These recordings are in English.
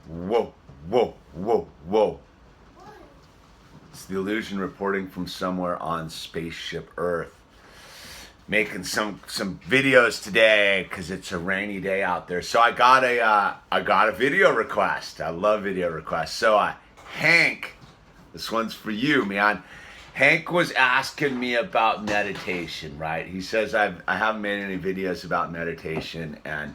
Whoa, whoa, whoa, whoa. It's the Illusion reporting from somewhere on Spaceship Earth. Making some videos today because it's a rainy day out there. So I got a video request. I love video requests. So Hank, this one's for you, man. Hank was asking me about meditation, right? He says I haven't made any videos about meditation, and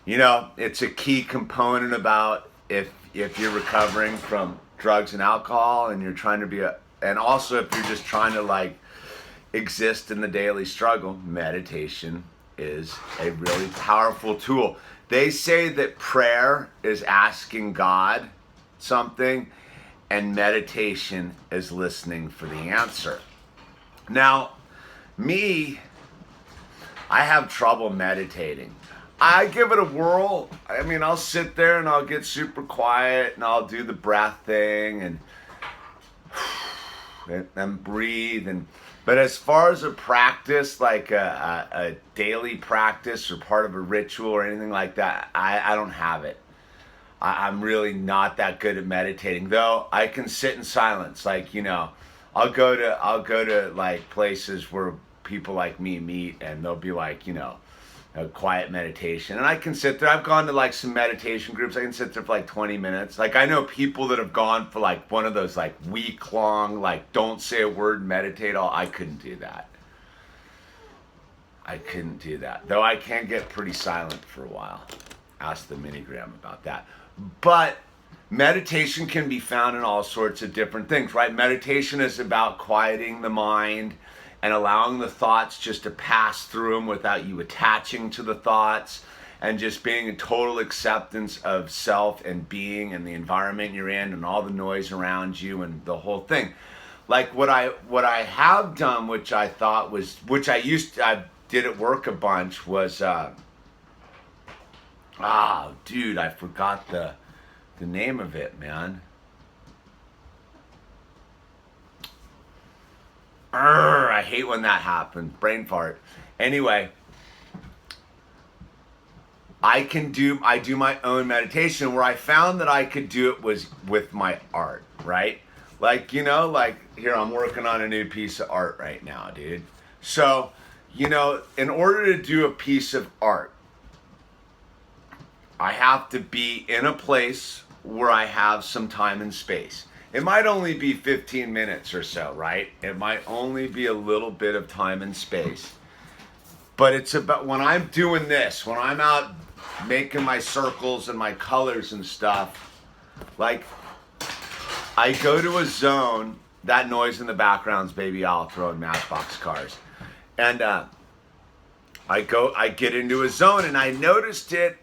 it's a key component about if you're recovering from drugs and alcohol, and you're trying to be and also if you're just trying to exist in the daily struggle. Meditation is a really powerful tool. They say that prayer is asking God something, and meditation is listening for the answer. Now, I have trouble meditating. I give it a whirl. I mean, I'll sit there and I'll get super quiet and I'll do the breath thing and breathe. But as far as a practice, like a daily practice or part of a ritual or anything like that, I don't have it. I'm really not that good at meditating, though. I can sit in silence. I'll go to places where people like me meet, and they'll be a quiet meditation, and I can sit there. I've gone to some meditation groups. I can sit there for 20 minutes. I know people that have gone for one of those week long don't say a word, meditate all. I couldn't do that. Though I can get pretty silent for a while. Ask the Minigram about that. But meditation can be found in all sorts of different things, right? Meditation is about quieting the mind and allowing the thoughts just to pass through them without you attaching to the thoughts, and just being in total acceptance of self and being and the environment you're in and all the noise around you and the whole thing. What I have done, which I did at work a bunch, was dude, I forgot the name of it, man. I hate when that happens. Brain fart. Anyway, I do my own meditation. Where I found that I could do it was with my art, right? Here, I'm working on a new piece of art right now, dude. So, in order to do a piece of art, I have to be in a place where I have some time and space. It might only be 15 minutes or so, right? It might only be a little bit of time and space. But it's about when I'm doing this, when I'm out making my circles and my colors and stuff, I go to a zone. That noise in the background's Baby Owl throwing Matchbox cars. And I get into a zone, and I noticed it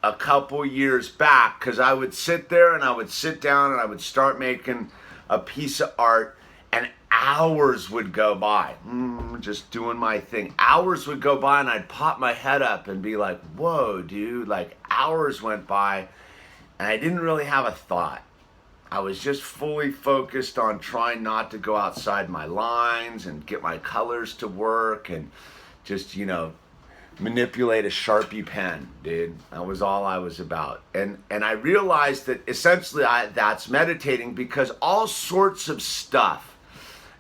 a couple years back, because I would sit there and I would sit down and I would start making a piece of art, and hours would go by, just doing my thing. Hours would go by, and I'd pop my head up and be like, whoa, dude, hours went by and I didn't really have a thought. I was just fully focused on trying not to go outside my lines and get my colors to work, and just, manipulate a Sharpie pen, dude. That was all I was about. And I realized that essentially that's meditating, because all sorts of stuff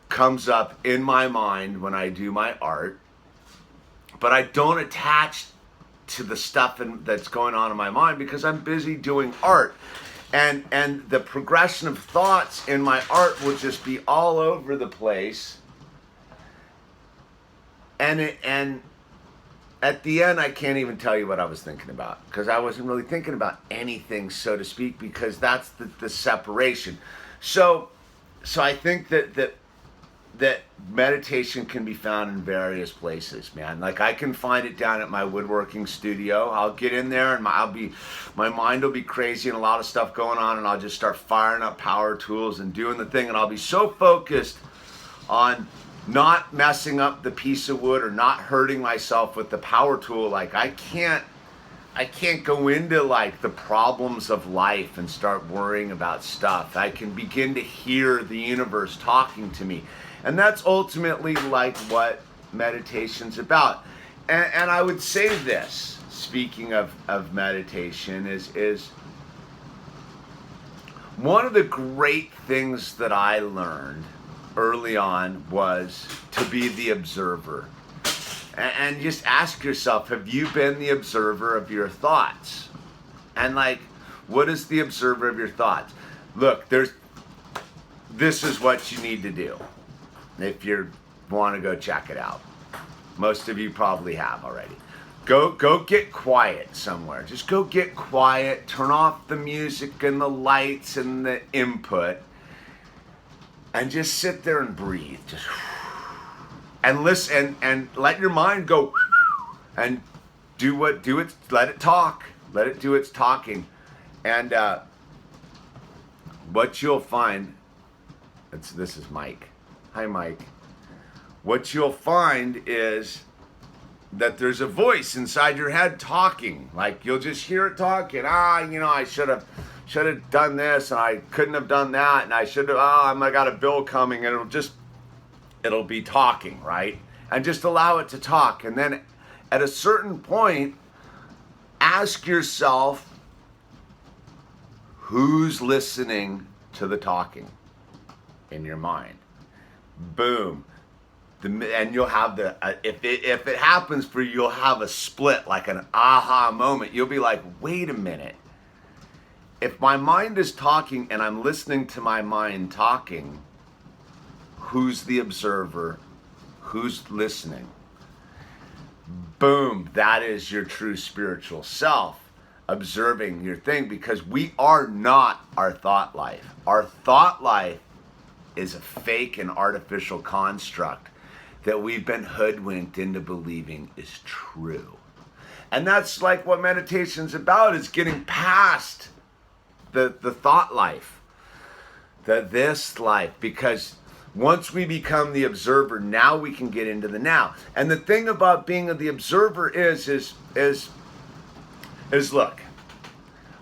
comes up in my mind when I do my art, but I don't attach to the stuff that's going on in my mind because I'm busy doing art. And the progression of thoughts in my art will just be all over the place. And at the end, I can't even tell you what I was thinking about, because I wasn't really thinking about anything, so to speak, because that's the separation. So I think that meditation can be found in various places, man. I can find it down at my woodworking studio. I'll get in there and my mind will be crazy and a lot of stuff going on, and I'll just start firing up power tools and doing the thing, and I'll be so focused on not messing up the piece of wood or not hurting myself with the power tool. I can't go into the problems of life and start worrying about stuff. I can begin to hear the universe talking to me. And that's ultimately what meditation's about. And I would say this, speaking of meditation, is One of the great things that I learned early on was to be the observer. And just ask yourself, have you been the observer of your thoughts? And like, what is the observer of your thoughts? Look, this is what you need to do if you want to go check it out. Most of you probably have already. Go get quiet somewhere. Just go get quiet, turn off the music and the lights and the input, and just sit there and breathe. Just and listen and let your mind go and let it talk. Let it do its talking. And what you'll find, this is Mike. Hi, Mike. What you'll find is that there's a voice inside your head talking. Like, you'll just hear it talking. I should have done this, and I couldn't have done that, and I got a bill coming, and it'll be talking, right? And just allow it to talk. And then at a certain point, ask yourself, who's listening to the talking in your mind? Boom. And you'll have if it happens for you, you'll have a split, like an aha moment. You'll be like, wait a minute. If my mind is talking and I'm listening to my mind talking, who's the observer? Who's listening? Boom. That is your true spiritual self observing your thing, because we are not our thought life. Our thought life is a fake and artificial construct that we've been hoodwinked into believing is true. And that's like what meditation's about, is getting past the thought life, this life, because once we become the observer, now we can get into the now. And the thing about being the observer is look,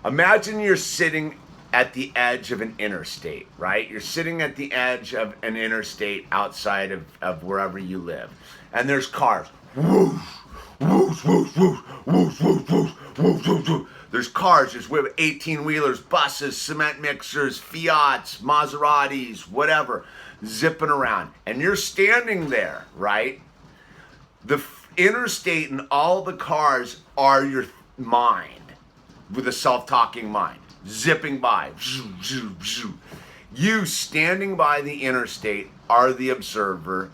imagine you're sitting at the edge of an interstate, right? You're sitting at the edge of an interstate outside of wherever you live. And there's cars. Whoosh, whoosh, whoosh, whoosh, whoosh, whoosh, whoosh, whoosh, whoosh, whoosh. There's cars, there's 18-wheelers, buses, cement mixers, Fiats, Maseratis, whatever, zipping around. And you're standing there, right? The interstate and all the cars are your mind, with a self-talking mind. Zipping by. You standing by the interstate are the observer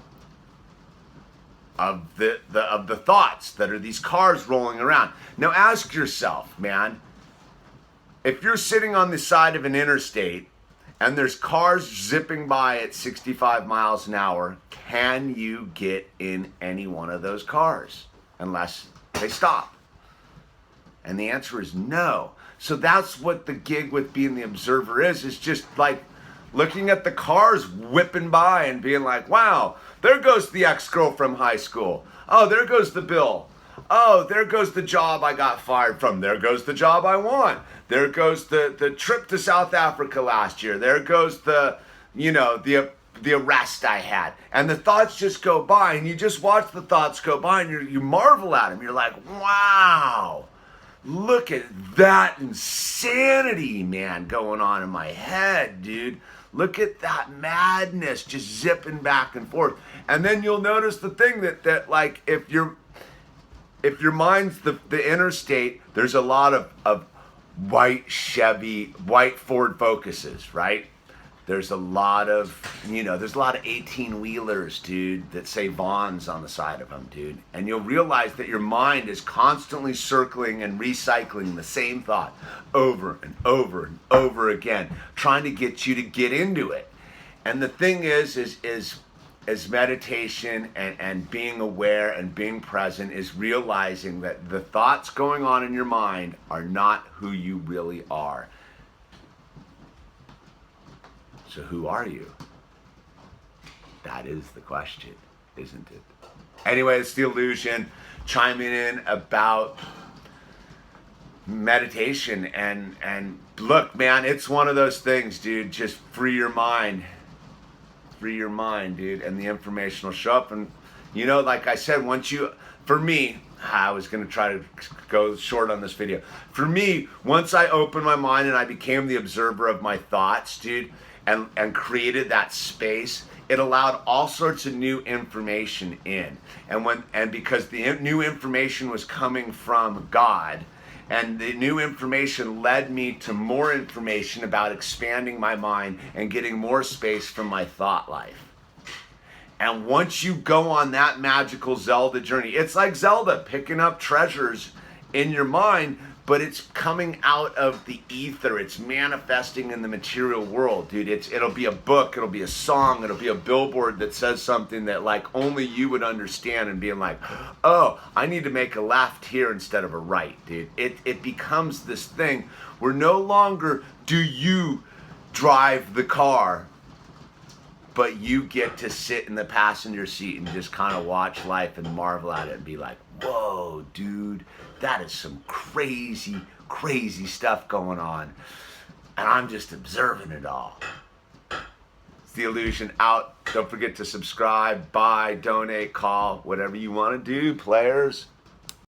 of the thoughts that are these cars rolling around. Now ask yourself, man, if you're sitting on the side of an interstate and there's cars zipping by at 65 miles an hour, can you get in any one of those cars unless they stop? And the answer is no. So that's what the gig with being the observer is just like looking at the cars whipping by and being like, wow, there goes the ex-girl from high school. Oh, there goes the bill. Oh, there goes the job I got fired from. There goes the job I want. There goes the trip to South Africa last year. There goes the arrest I had. And the thoughts just go by, and you just watch the thoughts go by, and you marvel at them. You're like, wow. Look at that insanity, man, going on in my head, dude. Look at that madness just zipping back and forth. And then you'll notice the thing that like, if your mind's the interstate, there's a lot of white Ford Focuses, right? There's a lot of 18-wheelers, dude, that say Vons on the side of them, dude. And you'll realize that your mind is constantly circling and recycling the same thought over and over and over again, trying to get you to get into it. And the thing is meditation and being aware and being present is realizing that the thoughts going on in your mind are not who you really are. So who are you? That is the question, isn't it? Anyway, it's the Illusion chiming in about meditation and look, man, it's one of those things, dude. Just free your mind. Free your mind, dude, and the information will show up. And like I said, For me, I was going to try to go short on this video. For me, once I opened my mind and I became the observer of my thoughts, dude, and created that space, it allowed all sorts of new information in. And because the new information was coming from God, and the new information led me to more information about expanding my mind and getting more space from my thought life. And once you go on that magical Zelda journey, it's like Zelda picking up treasures in your mind, but it's coming out of the ether. It's manifesting in the material world, dude. It'll be a book, it'll be a song, it'll be a billboard that says something that like only you would understand, and being like, oh, I need to make a left here instead of a right, dude. It becomes this thing where no longer do you drive the car, but you get to sit in the passenger seat and just kind of watch life and marvel at it and be like, whoa, dude, that is some crazy, crazy stuff going on. And I'm just observing it all. It's The Illusion out. Don't forget to subscribe, buy, donate, call, whatever you want to do, players.